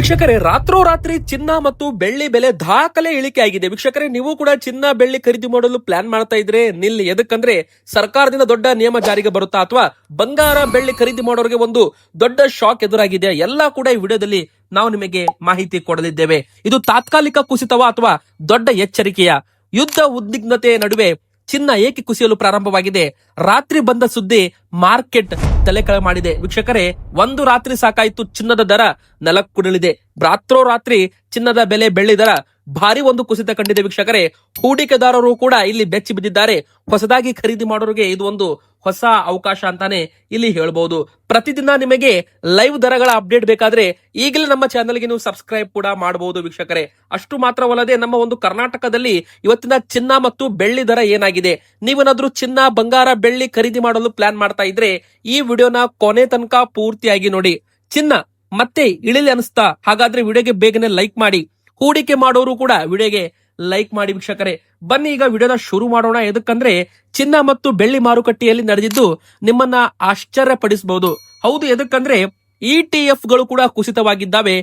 ವೀಕ್ಷಕರೇ, ರಾತ್ರೋರಾತ್ರಿ ಚಿನ್ನ ಮತ್ತು ಬೆಳ್ಳಿ ಬೆಲೆ ದಾಖಲೆ ಇಳಿಕೆ ಆಗಿದೆ. ವೀಕ್ಷಕರೇ, ನೀವು ಕೂಡ ಚಿನ್ನ ಬೆಳ್ಳಿ ಖರೀದಿ ಮಾಡಲು ಪ್ಲಾನ್ ಮಾಡ್ತಾ ಇದ್ರೆ ನಿಲ್ಲಿ. ಎದಕ್ಕಂದ್ರೆ ಸರ್ಕಾರದಿಂದ ದೊಡ್ಡ ನಿಯಮ ಜಾರಿಗೆ ಬರುತ್ತಾ ಅಥವಾ ಬಂಗಾರ ಬೆಳ್ಳಿ ಖರೀದಿ ಮಾಡೋರಿಗೆ ಒಂದು ದೊಡ್ಡ ಶಾಕ್ ಎದುರಾಗಿದೆ. ಎಲ್ಲಾ ಕೂಡ ಈ ವಿಡಿಯೋದಲ್ಲಿ ನಾವು ನಿಮಗೆ ಮಾಹಿತಿ ಕೊಡಲಿದ್ದೇವೆ. ಇದು ತಾತ್ಕಾಲಿಕ ಕುಸಿತವ ಅಥವಾ ದೊಡ್ಡ ಎಚ್ಚರಿಕೆಯ? ಯುದ್ಧ ಉದ್ವಿಗ್ನತೆ ನಡುವೆ ಚಿನ್ನ ಏಕೆ ಕುಸಿಯಲು ಪ್ರಾರಂಭವಾಗಿದೆ? ರಾತ್ರಿ ಬಂದ ಸುದ್ದಿ ಮಾರ್ಕೆಟ್ ತಲೆಕೆಳ ಮಾಡಿದೆ. ವೀಕ್ಷಕರೇ, ಒಂದು ರಾತ್ರಿ ಸಾಕಾಯ್ತು ಚಿನ್ನದ ದರ ನೆಲಕ್ಕುರುಳಿದೆ. ರಾತ್ರೋರಾತ್ರಿ ಚಿನ್ನದ ಬೆಲೆ, ಬೆಳ್ಳಿ ದರ ಭಾರಿ ಒಂದು ಕುಸಿತ ಕಂಡಿದೆ. ವೀಕ್ಷಕರೇ, ಹೂಡಿಕೆದಾರರು ಕೂಡ ಇಲ್ಲಿ ಬೆಚ್ಚಿ ಬಿದ್ದಿದ್ದಾರೆ. ಹೊಸದಾಗಿ ಖರೀದಿ ಮಾಡೋರಿಗೆ ಇದು ಒಂದು ಹೊಸ ಅವಕಾಶ ಅಂತಾನೆ ಇಲ್ಲಿ ಹೇಳ್ಬಹುದು. ಪ್ರತಿದಿನ ನಿಮಗೆ ಲೈವ್ ದರಗಳ ಅಪ್ಡೇಟ್ ಬೇಕಾದ್ರೆ ಈಗಲೇ ನಮ್ಮ ಚಾನೆಲ್ಗೆ ನೀವು ಸಬ್ಸ್ಕ್ರೈಬ್ ಕೂಡ ಮಾಡಬಹುದು. ವೀಕ್ಷಕರೇ, ಅಷ್ಟು ಮಾತ್ರವಲ್ಲದೆ ನಮ್ಮ ಒಂದು ಕರ್ನಾಟಕದಲ್ಲಿ ಇವತ್ತಿನ ಚಿನ್ನ ಮತ್ತು ಬೆಳ್ಳಿ ದರ ಏನಾಗಿದೆ, ನೀವೇನಾದ್ರೂ ಚಿನ್ನ, ಬಂಗಾರ, ಬೆಳ್ಳಿ ಖರೀದಿ ಮಾಡಲು ಪ್ಲಾನ್ ಮಾಡ್ತಾ ಇದ್ರೆ ಈ ವಿಡಿಯೋನ ಕೊನೆ ತನಕ ಪೂರ್ತಿಯಾಗಿ ನೋಡಿ. ಚಿನ್ನ ಮತ್ತೆ ಇಳಿಲಿ ಅನಿಸ್ತಾ? ಹಾಗಾದ್ರೆ ವಿಡಿಯೋಗೆ ಬೇಗನೆ ಲೈಕ್ ಮಾಡಿ. ಹೂಡಿಕೆ ಮಾಡೋರು ಕೂಡ ವಿಡಿಯೋಗೆ ಲೈಕ್ ಮಾಡಿ. ವೀಕ್ಷಕರೇ, ಬನ್ನಿ ಈಗ ವಿಡಿಯೋನ ಶುರು ಮಾಡೋಣ. ಎದಕ್ಕಂದ್ರೆ ಚಿನ್ನ ಮತ್ತು ಬೆಳ್ಳಿ ಮಾರುಕಟ್ಟೆಯಲ್ಲಿ ನಡೆದಿದ್ದು ನಿಮ್ಮನ್ನ ಆಶ್ಚರ್ಯಪಡಿಸಬಹುದು. ಹೌದು, ಎದಕ್ಕಂದ್ರೆ ETF ಗಳು ಕೂಡ ಕುಸಿತವಾಗಿದ್ದಾವೆ.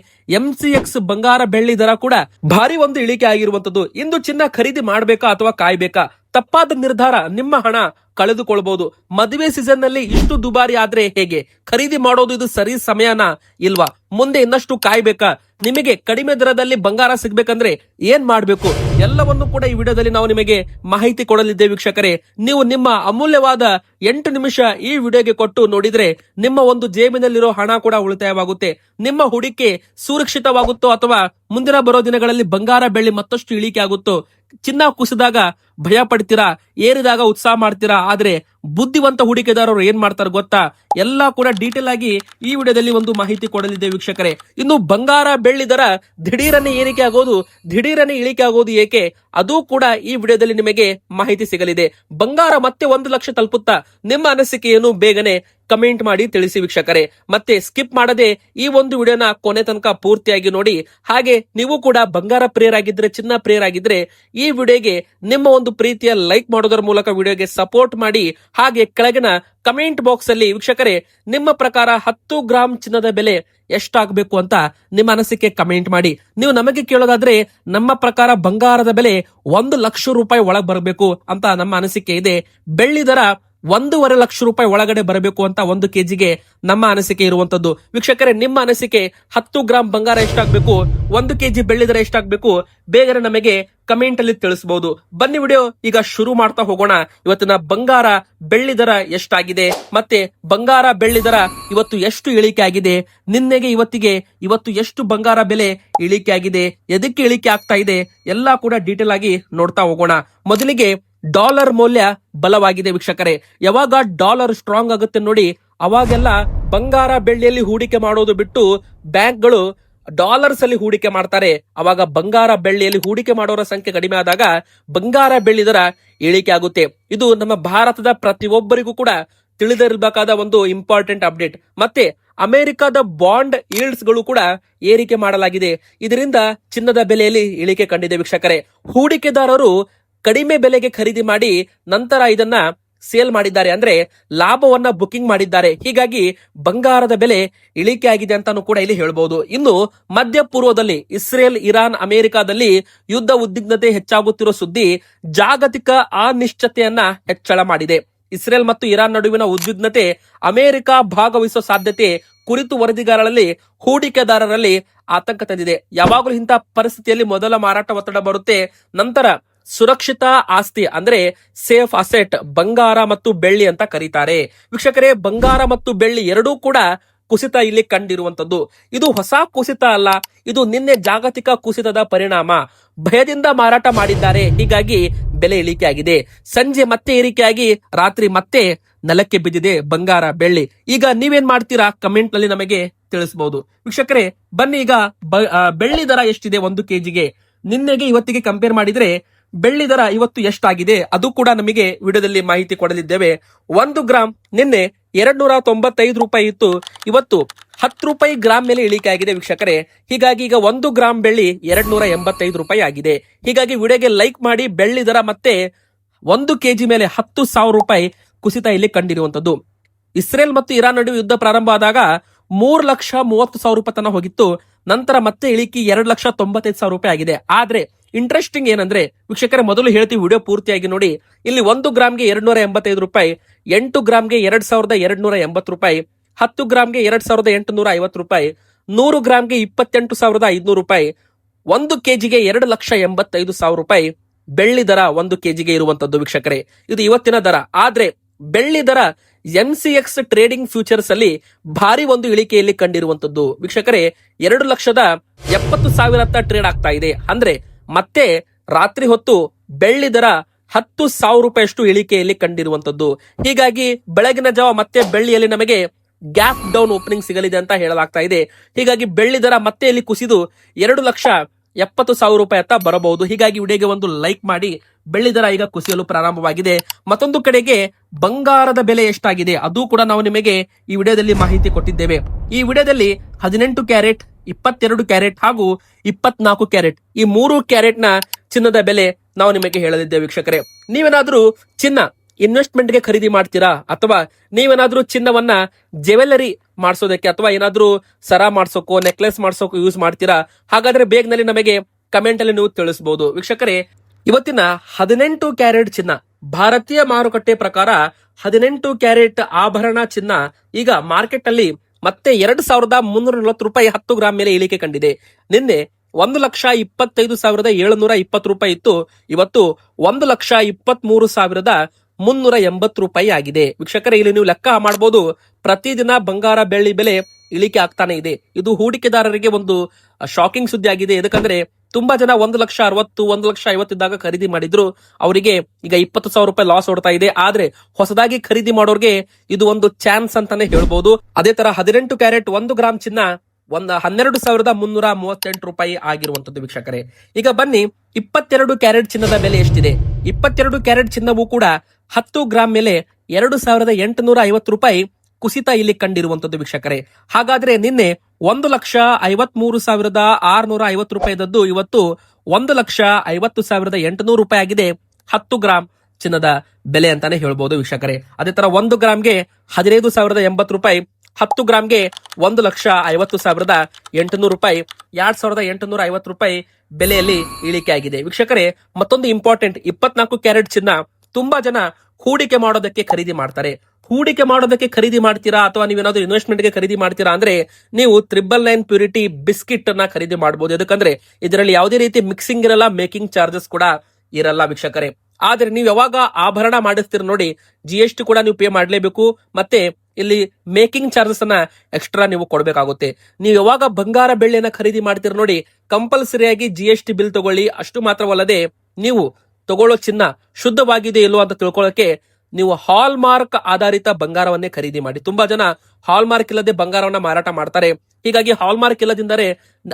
MCX ಬಂಗಾರ ಬೆಳ್ಳಿ ದರ ಕೂಡ ಭಾರಿ ಒಂದು ಇಳಿಕೆ ಆಗಿರುವಂತದ್ದು. ಇಂದು ಚಿನ್ನ ಖರೀದಿ ಮಾಡ್ಬೇಕಾ ಅಥವಾ ಕಾಯ್ಬೇಕಾ? ತಪ್ಪಾದ ನಿರ್ಧಾರ ನಿಮ್ಮ ಹಣ ಕಳೆದುಕೊಳ್ಬಹುದು. ಮದುವೆ ಸೀಸನ್ ನಲ್ಲಿ ಇಷ್ಟು ದುಬಾರಿ ಆದ್ರೆ ಹೇಗೆ? ಖರೀದಿ ಮಾಡೋದು ಇದು ಸರಿ ಸಮಯನ ಇಲ್ವಾ? ಮುಂದೆ ಇನ್ನಷ್ಟು ಕಾಯ್ಬೇಕಾ? ನಿಮಗೆ ಕಡಿಮೆ ದರದಲ್ಲಿ ಬಂಗಾರ ಸಿಗ್ಬೇಕಂದ್ರೆ ಏನ್ ಮಾಡ್ಬೇಕು? ಎಲ್ಲವನ್ನು ಕೂಡ ಈ ವಿಡಿಯೋದಲ್ಲಿ ನಾವು ನಿಮಗೆ ಮಾಹಿತಿ ಕೊಡಲಿದ್ದೇವೆ. ವೀಕ್ಷಕರೇ, ನೀವು ನಿಮ್ಮ ಅಮೂಲ್ಯವಾದ 8 ನಿಮಿಷ ಈ ವಿಡಿಯೋಗೆ ಕೊಟ್ಟು ನೋಡಿದ್ರೆ ನಿಮ್ಮ ಒಂದು ಜೇಬಿನಲ್ಲಿರೋ ಹಣ ಕೂಡ ಉಳಿತಾಯವಾಗುತ್ತೆ. ನಿಮ್ಮ ಹೂಡಿಕೆ ಸುರಕ್ಷಿತವಾಗುತ್ತೋ ಅಥವಾ ಮುಂದಿನ ಬರೋ ದಿನಗಳಲ್ಲಿ ಬಂಗಾರ ಬೆಳ್ಳಿ ಮತ್ತಷ್ಟು ಇಳಿಕೆ ಆಗುತ್ತೋ? ಚಿನ್ನ ಕುಸಿದಾಗ ಭಯ ಪಡ್ತೀರಾ, ಏರಿದಾಗ ಉತ್ಸಾಹ ಮಾಡ್ತೀರಾ. ಆದ್ರೆ ಬುದ್ಧಿವಂತ ಹೂಡಿಕೆದಾರರು ಏನ್ ಮಾಡ್ತಾರೆ ಗೊತ್ತಾ? ಎಲ್ಲಾ ಕೂಡ ಡೀಟೇಲ್ ಆಗಿ ಈ ವಿಡಿಯೋದಲ್ಲಿ ಒಂದು ಮಾಹಿತಿ ಕೊಡಲಿದೆ. ವೀಕ್ಷಕರೇ, ಇನ್ನು ಬಂಗಾರ ಬೆಳ್ಳಿ ದರ ದಿಢೀರನೆ ಏರಿಕೆ ಆಗೋದು, ದಿಢೀರನೆ ಇಳಿಕೆ ಆಗೋದು ಏಕೆ, ಅದು ಕೂಡ ಈ ವಿಡಿಯೋದಲ್ಲಿ ನಿಮಗೆ ಮಾಹಿತಿ ಸಿಗಲಿದೆ. ಬಂಗಾರ ಮತ್ತೆ 1 ಲಕ್ಷ ತಲುಪುತ್ತಾ? ನಿಮ್ಮ ಅನಿಸಿಕೆ ಏನು? ಬೇಗನೆ ಕಮೆಂಟ್ ಮಾಡಿ ತಿಳಿಸಿ. ವೀಕ್ಷಕರೇ, ಮತ್ತೆ ಸ್ಕಿಪ್ ಮಾಡದೆ ಈ ಒಂದು ವಿಡಿಯೋನ ಕೊನೆ ತನಕ ಪೂರ್ತಿಯಾಗಿ ನೋಡಿ. ಹಾಗೆ ನೀವು ಕೂಡ ಬಂಗಾರ ಪ್ರಿಯರಾಗಿದ್ರೆ, ಚಿನ್ನ ಪ್ರಿಯರಾಗಿದ್ರೆ ಈ ವಿಡಿಯೋಗೆ ನಿಮ್ಮ ಒಂದು ಪ್ರೀತಿಯ ಲೈಕ್ ಮಾಡೋದರ ಮೂಲಕ ವಿಡಿಯೋಗೆ ಸಪೋರ್ಟ್ ಮಾಡಿ. ಹಾಗೆ ಕೆಳಗಿನ ಕಮೆಂಟ್ ಬಾಕ್ಸ್ ಅಲ್ಲಿ ವೀಕ್ಷಕರೇ, ನಿಮ್ಮ ಪ್ರಕಾರ 10 ಗ್ರಾಮ್ ಚಿನ್ನದ ಬೆಲೆ ಎಷ್ಟಾಗಬೇಕು ಅಂತ ನಿಮ್ಮ ಅನಿಸಿಕೆ ಕಮೆಂಟ್ ಮಾಡಿ. ನೀವು ನಮಗೆ ಕೇಳೋದಾದ್ರೆ ನಮ್ಮ ಪ್ರಕಾರ ಬಂಗಾರದ ಬೆಲೆ 1 ಲಕ್ಷ ರೂಪಾಯಿ ಒಳಗೆ ಬರಬೇಕು ಅಂತ ನಮ್ಮ ಅನಿಸಿಕೆ ಇದೆ. ಬೆಳ್ಳಿ ದರ 1.5 ಲಕ್ಷ ರೂಪಾಯಿ ಒಳಗಡೆ ಬರಬೇಕು ಅಂತ 1 ಕೆಜಿಗೆ ನಮ್ಮ ಅನಿಸಿಕೆ ಇರುವಂತದ್ದು. ವೀಕ್ಷಕರೇ, ನಿಮ್ಮ ಅನಿಸಿಕೆ 10 ಗ್ರಾಮ್ ಬಂಗಾರ ಎಷ್ಟಾಗಬೇಕು, 1 ಕೆಜಿ ಬೆಳ್ಳಿ ದರ ಎಷ್ಟಾಗಬೇಕು? ಬೇಗನೆ ನಮಗೆ ಕಮೆಂಟ್ ಅಲ್ಲಿ ತಿಳಿಸಬಹುದು. ಬನ್ನಿ ವಿಡಿಯೋ ಈಗ ಶುರು ಮಾಡ್ತಾ ಹೋಗೋಣ. ಇವತ್ತಿನ ಬಂಗಾರ ಬೆಳ್ಳಿ ದರ ಎಷ್ಟಾಗಿದೆ, ಮತ್ತೆ ಬಂಗಾರ ಬೆಳ್ಳಿ ದರ ಇವತ್ತು ಎಷ್ಟು ಇಳಿಕೆ ಆಗಿದೆ, ನಿನ್ನೆಗೆ ಇವತ್ತು ಎಷ್ಟು ಬಂಗಾರ ಬೆಲೆ ಇಳಿಕೆ ಆಗಿದೆ, ಎದಕ್ಕೆ ಇಳಿಕೆ ಆಗ್ತಾ ಇದೆ, ಎಲ್ಲಾ ಕೂಡ ಡೀಟೇಲ್ ಆಗಿ ನೋಡ್ತಾ ಹೋಗೋಣ. ಮೊದಲಿಗೆ ಡಾಲರ್ ಮೌಲ್ಯ ಬಲವಾಗಿದೆ. ವೀಕ್ಷಕರೇ, ಯಾವಾಗ ಡಾಲರ್ ಸ್ಟ್ರಾಂಗ್ ಆಗುತ್ತೆ ನೋಡಿ, ಅವಾಗೆಲ್ಲ ಬಂಗಾರ ಬೆಳ್ಳಿಯಲ್ಲಿ ಹೂಡಿಕೆ ಮಾಡೋದು ಬಿಟ್ಟು ಬ್ಯಾಂಕ್ಗಳು ಡಾಲರ್ಸ್ ಅಲ್ಲಿ ಹೂಡಿಕೆ ಮಾಡ್ತಾರೆ. ಅವಾಗ ಬಂಗಾರ ಬೆಳ್ಳಿಯಲ್ಲಿ ಹೂಡಿಕೆ ಮಾಡೋರ ಸಂಖ್ಯೆ ಕಡಿಮೆ ಆದಾಗ ಬಂಗಾರ ಬೆಳ್ಳಿ ದರ ಇಳಿಕೆ ಆಗುತ್ತೆ. ಇದು ನಮ್ಮ ಭಾರತದ ಪ್ರತಿಯೊಬ್ಬರಿಗೂ ಕೂಡ ತಿಳಿದಿರಬೇಕಾದ ಒಂದು ಇಂಪಾರ್ಟೆಂಟ್ ಅಪ್ಡೇಟ್. ಮತ್ತೆ ಅಮೆರಿಕದ ಬಾಂಡ್ ಈಲ್ಡ್ಸ್ ಗಳು ಕೂಡ ಏರಿಕೆ ಮಾಡಲಾಗಿದೆ. ಇದರಿಂದ ಚಿನ್ನದ ಬೆಲೆಯಲ್ಲಿ ಇಳಿಕೆ ಕಂಡಿದೆ. ವೀಕ್ಷಕರೇ, ಹೂಡಿಕೆದಾರರು ಕಡಿಮೆ ಬೆಲೆಗೆ ಖರೀದಿ ಮಾಡಿ ನಂತರ ಇದನ್ನ ಸೇಲ್ ಮಾಡಿದ್ದಾರೆ, ಅಂದ್ರೆ ಲಾಭವನ್ನ ಬುಕಿಂಗ್ ಮಾಡಿದ್ದಾರೆ. ಹೀಗಾಗಿ ಬಂಗಾರದ ಬೆಲೆ ಇಳಿಕೆ ಆಗಿದೆ ಅಂತಾನು ಕೂಡ ಇಲ್ಲಿ ಹೇಳ್ಬಹುದು. ಇನ್ನು ಮಧ್ಯ ಪೂರ್ವದಲ್ಲಿ ಇಸ್ರೇಲ್, ಇರಾನ್, ಅಮೆರಿಕಾದಲ್ಲಿ ಯುದ್ಧ ಉದ್ವಿಗ್ನತೆ ಹೆಚ್ಚಾಗುತ್ತಿರೋ ಸುದ್ದಿ ಜಾಗತಿಕ ಅನಿಶ್ಚಿತತೆಯನ್ನ ಹೆಚ್ಚಳ ಮಾಡಿದೆ. ಇಸ್ರೇಲ್ ಮತ್ತು ಇರಾನ್ ನಡುವಿನ ಉದ್ವಿಗ್ನತೆ ಅಮೆರಿಕ ಭಾಗವಹಿಸುವ ಸಾಧ್ಯತೆ ಕುರಿತು ವರದಿಗಾರರಲ್ಲಿ, ಹೂಡಿಕೆದಾರರಲ್ಲಿ ಆತಂಕ ತಂದಿದೆ. ಯಾವಾಗಲೂ ಇಂಥ ಪರಿಸ್ಥಿತಿಯಲ್ಲಿ ಮೊದಲ ಮಾರಾಟ ಒತ್ತಡ ಬರುತ್ತೆ, ನಂತರ ಸುರಕ್ಷಿತ ಆಸ್ತಿ ಅಂದ್ರೆ ಸೇಫ್ ಅಸೆಟ್ ಬಂಗಾರ ಮತ್ತು ಬೆಳ್ಳಿ ಅಂತ ಕರೀತಾರೆ. ವೀಕ್ಷಕರೇ, ಬಂಗಾರ ಮತ್ತು ಬೆಳ್ಳಿ ಎರಡೂ ಕೂಡ ಕುಸಿತ ಇಲ್ಲಿ ಕಂಡಿರುವಂತದ್ದು. ಇದು ಹೊಸ ಕುಸಿತ ಅಲ್ಲ, ಇದು ನಿನ್ನೆ ಜಾಗತಿಕ ಕುಸಿತದ ಪರಿಣಾಮ. ಭಯದಿಂದ ಮಾರಾಟ ಮಾಡಿದ್ದಾರೆ, ಹೀಗಾಗಿ ಬೆಲೆ ಇಳಿಕೆ ಆಗಿದೆ. ಸಂಜೆ ಮತ್ತೆ ಏರಿಕೆಯಾಗಿ ರಾತ್ರಿ ಮತ್ತೆ ನೆಲಕ್ಕೆ ಬಿದ್ದಿದೆ ಬಂಗಾರ ಬೆಳ್ಳಿ. ಈಗ ನೀವೇನ್ ಮಾಡ್ತೀರಾ? ಕಮೆಂಟ್ ನಲ್ಲಿ ನಮಗೆ ತಿಳಿಸಬಹುದು. ವೀಕ್ಷಕರೇ, ಬನ್ನಿ ಈಗ ಬೆಳ್ಳಿ ದರ ಎಷ್ಟಿದೆ 1 ಕೆಜಿಗೆ? ನಿನ್ನೆಗೆ ಇವತ್ತಿಗೆ ಕಂಪೇರ್ ಮಾಡಿದ್ರೆ ಬೆಳ್ಳಿ ದರ ಇವತ್ತು ಎಷ್ಟಾಗಿದೆ ಅದು ಕೂಡ ನಮಗೆ ವಿಡಿಯೋದಲ್ಲಿ ಮಾಹಿತಿ ಕೊಡಲಿದ್ದೇವೆ. 1 ಗ್ರಾಮ್ ನಿನ್ನೆ 295 ರೂಪಾಯಿ ಇತ್ತು, ಇವತ್ತು 10 ರೂಪಾಯಿ ಗ್ರಾಮ್ ಮೇಲೆ ಇಳಿಕೆ ಆಗಿದೆ. ವೀಕ್ಷಕರೇ, ಹೀಗಾಗಿ ಈಗ 1 ಗ್ರಾಮ್ ಬೆಳ್ಳಿ 285 ರೂಪಾಯಿ ಆಗಿದೆ. ಹೀಗಾಗಿ ವಿಡಿಯೋಗೆ ಲೈಕ್ ಮಾಡಿ. ಬೆಳ್ಳಿ ದರ ಮತ್ತೆ 1 ಕೆಜಿ ಮೇಲೆ 10,000 ರೂಪಾಯಿ ಕುಸಿತ ಇಲ್ಲಿ ಕಂಡಿರುವಂತದ್ದು. ಇಸ್ರೇಲ್ ಮತ್ತು ಇರಾನ್ ನಡುವೆ ಯುದ್ಧ ಪ್ರಾರಂಭ ಆದಾಗ 3,30,000 ರೂಪಾಯಿ ತನಕ ಹೋಗಿತ್ತು. ನಂತರ ಮತ್ತೆ ಇಳಿಕೆ 2,95,000 ರೂಪಾಯಿ ಆಗಿದೆ. ಆದ್ರೆ ಇಂಟ್ರೆಸ್ಟಿಂಗ್ ಏನಂದ್ರೆ ವೀಕ್ಷಕರೇ, ಮೊದಲು ಹೇಳ್ತೀವಿ, ವಿಡಿಯೋ ಪೂರ್ತಿಯಾಗಿ ನೋಡಿ. ಇಲ್ಲಿ 1 ಗ್ರಾಮ್ಗೆ 285 ರೂಪಾಯಿ, 8 ಗ್ರಾಮ್ಗೆ 2,280 ರೂಪಾಯಿ, 10 ಗ್ರಾಮ್ಗೆ 2,850 ರೂಪಾಯಿ, 100 ಗ್ರಾಮ್ಗೆ 28,500 ರೂಪಾಯಿ, 1 ಕೆಜಿಗೆ 2,85,000 ರೂಪಾಯಿ ಬೆಳ್ಳಿ ದರ 1 ಕೆಜಿಗೆ ಇರುವಂತದ್ದು ವೀಕ್ಷಕರೇ. ಇದು ಇವತ್ತಿನ ದರ. ಆದ್ರೆ ಬೆಳ್ಳಿ ದರ MCX ಟ್ರೇಡಿಂಗ್ ಫ್ಯೂಚರ್ಸ್ ಅಲ್ಲಿ ಭಾರಿ ಒಂದು ಇಳಿಕೆಯಲ್ಲಿ ಕಂಡಿರುವಂತದ್ದು ವೀಕ್ಷಕರೇ. 2,70,000 ಟ್ರೇಡ್ ಆಗ್ತಾ ಇದೆ. ಅಂದ್ರೆ ಮತ್ತೆ ರಾತ್ರಿ ಹೊತ್ತು ಬೆಳ್ಳಿ ದರ 10,000 ರೂಪಾಯಿಯಷ್ಟು ಇಳಿಕೆಯಲ್ಲಿ ಕಂಡಿರುವಂತದ್ದು. ಹೀಗಾಗಿ ಬೆಳಗಿನ ಜಾವ ಮತ್ತೆ ಬೆಳ್ಳಿಯಲ್ಲಿ ನಮಗೆ ಗ್ಯಾಪ್ ಡೌನ್ ಓಪನಿಂಗ್ ಸಿಗಲಿದೆ ಅಂತ ಹೇಳಲಾಗ್ತಾ ಇದೆ. ಹೀಗಾಗಿ ಬೆಳ್ಳಿ ದರ ಮತ್ತೆ ಇಲ್ಲಿ ಕುಸಿದು 2,70,000 ರೂಪಾಯಿ ಅಂತ ಬರಬಹುದು. ಹೀಗಾಗಿ ವಿಡಿಯೋಗೆ ಒಂದು ಲೈಕ್ ಮಾಡಿ. ಬೆಳ್ಳಿ ದರ ಈಗ ಕುಸಿಯಲು ಪ್ರಾರಂಭವಾಗಿದೆ. ಮತ್ತೊಂದು ಕಡೆಗೆ ಬಂಗಾರದ ಬೆಲೆ ಎಷ್ಟಾಗಿದೆ ಅದು ಕೂಡ ನಾವು ನಿಮಗೆ ಈ ವಿಡಿಯೋದಲ್ಲಿ ಮಾಹಿತಿ ಕೊಟ್ಟಿದ್ದೇವೆ. ಈ ವಿಡಿಯೋದಲ್ಲಿ 18 ಕ್ಯಾರೆಟ್, 22 ಕ್ಯಾರೆಟ್ ಹಾಗೂ 24 ಕ್ಯಾರೆಟ್ ಈ 3 ಕ್ಯಾರೆಟ್ ನ ಚಿನ್ನದ ಬೆಲೆ ನಾವು ನಿಮಗೆ ಹೇಳಲಿದ್ದೇವೆ ವೀಕ್ಷಕರೇ. ನೀವೇನಾದ್ರೂ ಚಿನ್ನ ಇನ್ವೆಸ್ಟ್ಮೆಂಟ್ ಗೆ ಖರೀದಿ ಮಾಡ್ತೀರಾ, ಅಥವಾ ನೀವೇನಾದ್ರೂ ಚಿನ್ನವನ್ನ ಜ್ಯುವೆಲರಿ ಮಾಡಿಸೋದಕ್ಕೆ ಅಥವಾ ಏನಾದ್ರೂ ಸರ ಮಾಡ್ಸೋಕೋ, ನೆಕ್ಲೆಸ್ ಮಾಡ್ಸೋಕೋ ಯೂಸ್ ಮಾಡ್ತೀರಾ? ಹಾಗಾದ್ರೆ ಬೇಗನಲ್ಲಿ ನಮಗೆ ಕಮೆಂಟ್ ಅಲ್ಲಿ ನೀವು ತಿಳಿಸಬಹುದು ವೀಕ್ಷಕರೇ. ಇವತ್ತಿನ 18 ಕ್ಯಾರೆಟ್ ಚಿನ್ನ, ಭಾರತೀಯ ಮಾರುಕಟ್ಟೆ ಪ್ರಕಾರ 18 ಕ್ಯಾರೆಟ್ ಆಭರಣ ಚಿನ್ನ ಈಗ ಮಾರ್ಕೆಟ್ ಅಲ್ಲಿ ಮತ್ತೆ 2,340 ರೂಪಾಯಿ 10 ಗ್ರಾಮ್ ಮೇಲೆ ಇಳಿಕೆ ಕಂಡಿದೆ. ನಿನ್ನೆ 1,25,720 ರೂಪಾಯಿ ಇತ್ತು. ಇವತ್ತು 1,23,380 ರೂಪಾಯಿ ಆಗಿದೆ ವೀಕ್ಷಕರೇ. ಇಲ್ಲಿ ನೀವು ಲೆಕ್ಕ ಮಾಡಬಹುದು, ಪ್ರತಿದಿನ ಬಂಗಾರ ಬೆಳ್ಳಿ ಬೆಲೆ ಇಳಿಕೆ ಆಗ್ತಾನೆ ಇದೆ. ಇದು ಹೂಡಿಕೆದಾರರಿಗೆ ಒಂದು ಶಾಕಿಂಗ್ ಸುದ್ದಿ ಆಗಿದೆ. ಯಾಕಂದ್ರೆ ತುಂಬಾ ಜನ 1,60,000 1,50,000 ಇದ್ದಾಗ ಖರೀದಿ ಮಾಡಿದ್ರು, ಅವರಿಗೆ ಈಗ 20,000 ರೂಪಾಯಿ ಲಾಸ್ ಓಡ್ತಾ ಇದೆ. ಆದ್ರೆ ಹೊಸದಾಗಿ ಖರೀದಿ ಮಾಡೋರ್ಗೆ ಇದು ಒಂದು ಚಾನ್ಸ್ ಅಂತಾನೆ ಹೇಳ್ಬಹುದು. ಅದೇ ತರ 18 ಕ್ಯಾರೆಟ್ 1 ಗ್ರಾಮ್ ಚಿನ್ನ 12,338 ರೂಪಾಯಿ ಆಗಿರುವಂತದ್ದು ವೀಕ್ಷಕರೇ. ಈಗ ಬನ್ನಿ, 22 ಕ್ಯಾರೆಟ್ ಚಿನ್ನದ ಬೆಲೆ ಎಷ್ಟಿದೆ? 22 ಕ್ಯಾರೆಟ್ ಚಿನ್ನವು ಕೂಡ 10 ಗ್ರಾಮ್ ಮೇಲೆ 2,850 ರೂಪಾಯಿ ಕುಸಿತ ಇಲ್ಲಿ ಕಂಡಿರುವಂತದ್ದು ವೀಕ್ಷಕರೇ. ಹಾಗಾದ್ರೆ ನಿನ್ನೆ 1,53,650 ರೂಪಾಯಿ ಇದ್ದದ್ದು ಇವತ್ತು 1,50,800 ರೂಪಾಯಿ ಆಗಿದೆ 10 ಗ್ರಾಮ್ ಚಿನ್ನದ ಬೆಲೆ ಅಂತಾನೆ ಹೇಳ್ಬಹುದು ವೀಕ್ಷಕರೇ. ಅದೇ ತರ 1 ಗ್ರಾಮ್ಗೆ 15,080 ರೂಪಾಯಿ, 10 ಗ್ರಾಮ್ಗೆ 1,50,800 ರೂಪಾಯಿ, 2,850 ರೂಪಾಯಿ ಬೆಲೆಯಲ್ಲಿ ಇಳಿಕೆ ಆಗಿದೆ ವೀಕ್ಷಕರೇ. ಮತ್ತೊಂದು ಇಂಪಾರ್ಟೆಂಟ್, 24 ಕ್ಯಾರೆಟ್ ಚಿನ್ನ ತುಂಬಾ ಜನ ಹೂಡಿಕೆ ಮಾಡೋದಕ್ಕೆ ಖರೀದಿ ಮಾಡ್ತಾರೆ. ಹೂಡಿಕೆ ಮಾಡೋದಕ್ಕೆ ಖರೀದಿ ಮಾಡ್ತೀರಾ ಅಥವಾ ನೀವೇನಾದ್ರೂ ಇನ್ವೆಸ್ಟ್ಮೆಂಟ್ ಗೆ ಖರೀದಿ ಮಾಡ್ತೀರಾ ಅಂದ್ರೆ ನೀವು 999 ಪ್ಯೂರಿಟಿ ಬಿಸ್ಕಿಟ್ ಅನ್ನ ಖರೀದಿ ಮಾಡಬಹುದು. ಯಾಕಂದ್ರೆ ಇದರಲ್ಲಿ ಯಾವುದೇ ರೀತಿ ಮಿಕ್ಸಿಂಗ್ ಇರಲ್ಲ, ಮೇಕಿಂಗ್ ಚಾರ್ಜಸ್ ಕೂಡ ಇರಲ್ಲ ವೀಕ್ಷಕರೇ. ಆದ್ರೆ ನೀವು ಯಾವಾಗ ಆಭರಣ ಮಾಡಿಸ್ತೀರ ನೋಡಿ, GST ಕೂಡ ನೀವು ಪೇ ಮಾಡಲೇಬೇಕು. ಮತ್ತೆ ಇಲ್ಲಿ ಮೇಕಿಂಗ್ ಚಾರ್ಜಸ್ ಅನ್ನ ಎಕ್ಸ್ಟ್ರಾ ನೀವು ಕೊಡಬೇಕಾಗುತ್ತೆ. ನೀವು ಯಾವಾಗ ಬಂಗಾರ ಬೆಳ್ಳಿಯನ್ನ ಖರೀದಿ ಮಾಡ್ತೀರ ನೋಡಿ, ಕಂಪಲ್ಸರಿಯಾಗಿ GST ಬಿಲ್ ತಗೊಳ್ಳಿ. ಅಷ್ಟು ಮಾತ್ರವಲ್ಲದೆ ನೀವು ತಗೊಳ್ಳೋ ಚಿನ್ನ ಶುದ್ಧವಾಗಿದೆ ಇಲ್ಲೋ ಅಂತ ತಿಳ್ಕೊಳ್ಳೋಕೆ ನೀವು ಹಾಲ್ ಮಾರ್ಕ್ ಆಧಾರಿತ ಬಂಗಾರವನ್ನೇ ಖರೀದಿ ಮಾಡಿ. ತುಂಬಾ ಜನ ಹಾಲ್ ಮಾರ್ಕ್ ಇಲ್ಲದೆ ಬಂಗಾರವನ್ನ ಮಾರಾಟ ಮಾಡ್ತಾರೆ. ಹೀಗಾಗಿ ಹಾಲ್ ಮಾರ್ಕ್ ಇಲ್ಲದಿಂದರೆ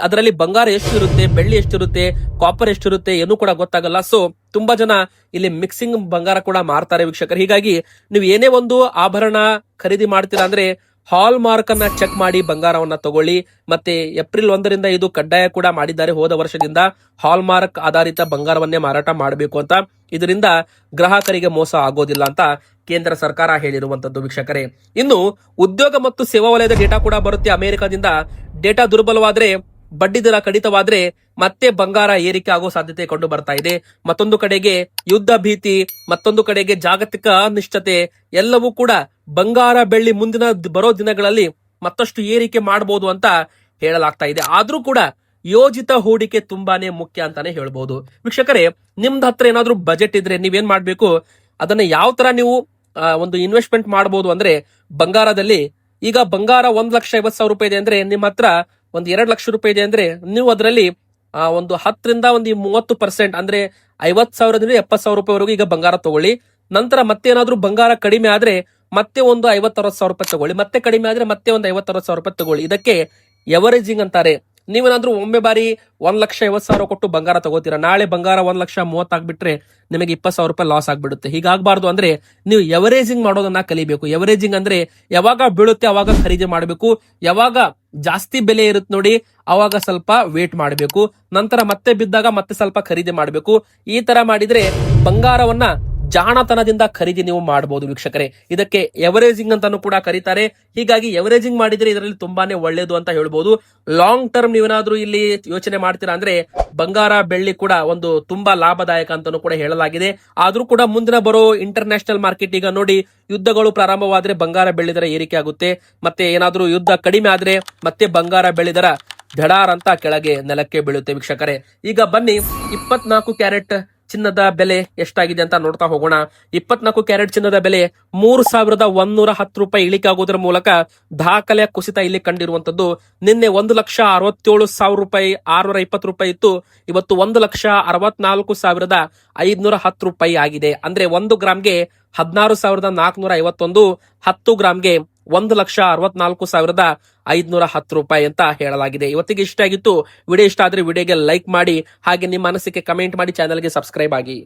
ಅದರಲ್ಲಿ ಬಂಗಾರ ಎಷ್ಟಿರುತ್ತೆ, ಬೆಳ್ಳಿ ಎಷ್ಟಿರುತ್ತೆ, ಕಾಪರ್ ಎಷ್ಟಿರುತ್ತೆ ಏನು ಕೂಡ ಗೊತ್ತಾಗಲ್ಲ. ಸೊ ತುಂಬಾ ಜನ ಇಲ್ಲಿ ಮಿಕ್ಸಿಂಗ್ ಬಂಗಾರ ಕೂಡ ಮಾರ್ತಾರೆ ವೀಕ್ಷಕರು. ಹೀಗಾಗಿ ನೀವು ಏನೇ ಒಂದು ಆಭರಣ ಖರೀದಿ ಮಾಡ್ತೀರಾ ಅಂದ್ರೆ ಹಾಲ್ ಮಾರ್ಕ್ ಅನ್ನ ಚೆಕ್ ಮಾಡಿ ಬಂಗಾರವನ್ನ ತಗೊಳ್ಳಿ. ಮತ್ತೆ ಏಪ್ರಿಲ್ 1ರಿಂದ ಇದು ಕಡ್ಡಾಯ ಕೂಡ ಮಾಡಿದ್ದಾರೆ ಹೋದ ವರ್ಷದಿಂದ, ಹಾಲ್ ಮಾರ್ಕ್ ಆಧಾರಿತ ಬಂಗಾರವನ್ನೇ ಮಾರಾಟ ಮಾಡಬೇಕು ಅಂತ. ಇದರಿಂದ ಗ್ರಾಹಕರಿಗೆ ಮೋಸ ಆಗೋದಿಲ್ಲ ಅಂತ ಕೇಂದ್ರ ಸರ್ಕಾರ ಹೇಳಿರುವಂತದ್ದು ವೀಕ್ಷಕರೇ. ಇನ್ನು ಉದ್ಯೋಗ ಮತ್ತು ಸೇವಾ ವಲಯದ ಡೇಟಾ ಕೂಡ ಬರುತ್ತೆ ಅಮೆರಿಕದಿಂದ. ಡೇಟಾ ದುರ್ಬಲವಾದ್ರೆ, ಬಡ್ಡಿ ದರ ಕಡಿತವಾದ್ರೆ ಮತ್ತೆ ಬಂಗಾರ ಏರಿಕೆ ಆಗೋ ಸಾಧ್ಯತೆ ಕಂಡು ಬರ್ತಾ ಇದೆ. ಮತ್ತೊಂದು ಕಡೆಗೆ ಯುದ್ಧ ಭೀತಿ, ಮತ್ತೊಂದು ಕಡೆಗೆ ಜಾಗತಿಕ ಅನಿಶ್ಚಿತತೆ ಎಲ್ಲವೂ ಕೂಡ ಬಂಗಾರ ಬೆಳ್ಳಿ ಮುಂದಿನ ಬರೋ ದಿನಗಳಲ್ಲಿ ಮತ್ತಷ್ಟು ಏರಿಕೆ ಮಾಡಬಹುದು ಅಂತ ಹೇಳಲಾಗ್ತಾ ಇದೆ. ಆದ್ರೂ ಕೂಡ ಯೋಜಿತ ಹೂಡಿಕೆ ತುಂಬಾನೇ ಮುಖ್ಯ ಅಂತಾನೆ ಹೇಳ್ಬಹುದು ವೀಕ್ಷಕರೇ. ನಿಮ್ದ ಹತ್ರ ಏನಾದ್ರೂ ಬಜೆಟ್ ಇದ್ರೆ ನೀವೇನ್ ಮಾಡ್ಬೇಕು, ಅದನ್ನ ಯಾವ ತರ ನೀವು ಒಂದು ಇನ್ವೆಸ್ಟ್ಮೆಂಟ್ ಮಾಡಬಹುದು ಅಂದ್ರೆ ಬಂಗಾರದಲ್ಲಿ. ಈಗ ಬಂಗಾರ 1,50,000 ರೂಪಾಯಿ ಇದೆ ಅಂದ್ರೆ ನಿಮ್ಮ ಹತ್ರ ಒಂದು 2 ಲಕ್ಷ ರೂಪಾಯಿ ಇದೆ ಅಂದ್ರೆ ನೀವು ಅದರಲ್ಲಿ ಒಂದು 10ರಿಂದ ಒಂದು 30% ಅಂದ್ರೆ 50,000ದಿಂದ 70,000 ರೂಪಾಯಿವರೆಗೂ ಈಗ ಬಂಗಾರ ತಗೊಳ್ಳಿ. ನಂತರ ಮತ್ತೆ ಏನಾದ್ರೂ ಬಂಗಾರ ಕಡಿಮೆ ಆದ್ರೆ ಮತ್ತೆ ಒಂದು 50,000-60,000 ರೂಪಾಯಿ ತಗೊಳ್ಳಿ. ಮತ್ತೆ ಕಡಿಮೆ ಆದ್ರೆ ಮತ್ತೆ ಒಂದು 50,000-60,000 ರೂಪಾಯಿ ತಗೊಳ್ಳಿ. ಇದಕ್ಕೆ ಎವರೇಜಿಂಗ್ ಅಂತಾರೆ. ನೀವೇನಾದ್ರೂ ಒಮ್ಮೆ ಬಾರಿ 1,50,000 ಕೊಟ್ಟು ಬಂಗಾರ ತಗೋತೀರಾ, ನಾಳೆ ಬಂಗಾರ 1,30,000 ಆಗ್ಬಿಟ್ರೆ ನಿಮಗೆ 20,000 ರೂಪಾಯಿ ಲಾಸ್ ಆಗ್ಬಿಡುತ್ತೆ. ಹೀಗಾಗಬಾರ್ದು ಅಂದ್ರೆ ನೀವು ಎವರೇಜಿಂಗ್ ಮಾಡೋದನ್ನ ಕಲಿಬೇಕು. ಎವರೇಜಿಂಗ್ ಅಂದ್ರೆ ಯಾವಾಗ ಬೀಳುತ್ತೆ ಅವಾಗ ಖರೀದಿ ಮಾಡಬೇಕು, ಯಾವಾಗ ಜಾಸ್ತಿ ಬೆಲೆ ಇರುತ್ತೆ ನೋಡಿ ಅವಾಗ ಸ್ವಲ್ಪ ವೇಟ್ ಮಾಡಬೇಕು, ನಂತರ ಮತ್ತೆ ಬಿದ್ದಾಗ ಮತ್ತೆ ಸ್ವಲ್ಪ ಖರೀದಿ ಮಾಡಬೇಕು. ಈ ತರ ಮಾಡಿದ್ರೆ ಬಂಗಾರವನ್ನ ಜಾಣತನದಿಂದ ಖರೀದಿ ನೀವು ಮಾಡಬಹುದು ವೀಕ್ಷಕರೇ. ಇದಕ್ಕೆ ಎವರೇಜಿಂಗ್ ಅಂತಾನು ಕೂಡ ಕರೀತಾರೆ. ಹೀಗಾಗಿ ಎವರೇಜಿಂಗ್ ಮಾಡಿದ್ರೆ ಇದರಲ್ಲಿ ತುಂಬಾನೇ ಒಳ್ಳೇದು ಅಂತ ಹೇಳ್ಬೋದು. ಲಾಂಗ್ ಟರ್ಮ್ ನೀವೇನಾದ್ರೂ ಇಲ್ಲಿ ಯೋಚನೆ ಮಾಡ್ತೀರಾ ಅಂದ್ರೆ ಬಂಗಾರ ಬೆಳ್ಳಿ ಕೂಡ ಒಂದು ತುಂಬಾ ಲಾಭದಾಯಕ ಅಂತಾನು ಕೂಡ ಹೇಳಲಾಗಿದೆ. ಆದ್ರೂ ಕೂಡ ಮುಂದಿನ ಬರೋ ಇಂಟರ್ನ್ಯಾಷನಲ್ ಮಾರ್ಕೆಟ್ ಈಗ ನೋಡಿ, ಯುದ್ಧಗಳು ಪ್ರಾರಂಭವಾದ್ರೆ ಬಂಗಾರ ಬೆಳ್ಳಿ ದರ ಏರಿಕೆ ಆಗುತ್ತೆ. ಮತ್ತೆ ಏನಾದ್ರೂ ಯುದ್ಧ ಕಡಿಮೆ ಆದ್ರೆ ಮತ್ತೆ ಬಂಗಾರ ಬೆಳ್ಳಿ ದರ ಧಡಾರ್ ಅಂತ ಕೆಳಗೆ ನೆಲಕ್ಕೆ ಬೀಳುತ್ತೆ ವೀಕ್ಷಕರೇ. ಈಗ ಬನ್ನಿ 24 ಕ್ಯಾರೆಟ್ ಚಿನ್ನದ ಬೆಲೆ ಎಷ್ಟಾಗಿದೆ ಅಂತ ನೋಡ್ತಾ ಹೋಗೋಣ. 24 ಕ್ಯಾರೆಟ್ ಚಿನ್ನದ ಬೆಲೆ 3,110 ರೂಪಾಯಿ ಇಳಿಕೆ ಆಗೋದ್ರ ಮೂಲಕ ದಾಖಲೆಯ ಕುಸಿತ ಇಲ್ಲಿ ಕಂಡಿರುವಂತದ್ದು. ನಿನ್ನೆ 1,67,000 ರೂಪಾಯಿ 620 ರೂಪಾಯಿ ಇತ್ತು. ಇವತ್ತು 1,64,510 ರೂಪಾಯಿ ಆಗಿದೆ. ಅಂದ್ರೆ 1 ಗ್ರಾಮ್ಗೆ 16,451, 10 ಗ್ರಾಮ್ಗೆ 1,64,510 ರೂಪಾಯಿ ಅಂತ ಹೇಳಲಾಗಿದೆ. ಇವತ್ತಿಗೆ ಇಷ್ಟ ಆಗಿತ್ತು. ವಿಡಿಯೋ ಇಷ್ಟ ಆದ್ರೆ ವಿಡಿಯೋಗೆ ಲೈಕ್ ಮಾಡಿ, ಹಾಗೆ ನಿಮ್ಮ ಅನಿಸಿಕೆ ಕಮೆಂಟ್ ಮಾಡಿ, ಚಾನಲ್ಗೆ ಸಬ್ಸ್ಕ್ರೈಬ್ ಆಗಿ.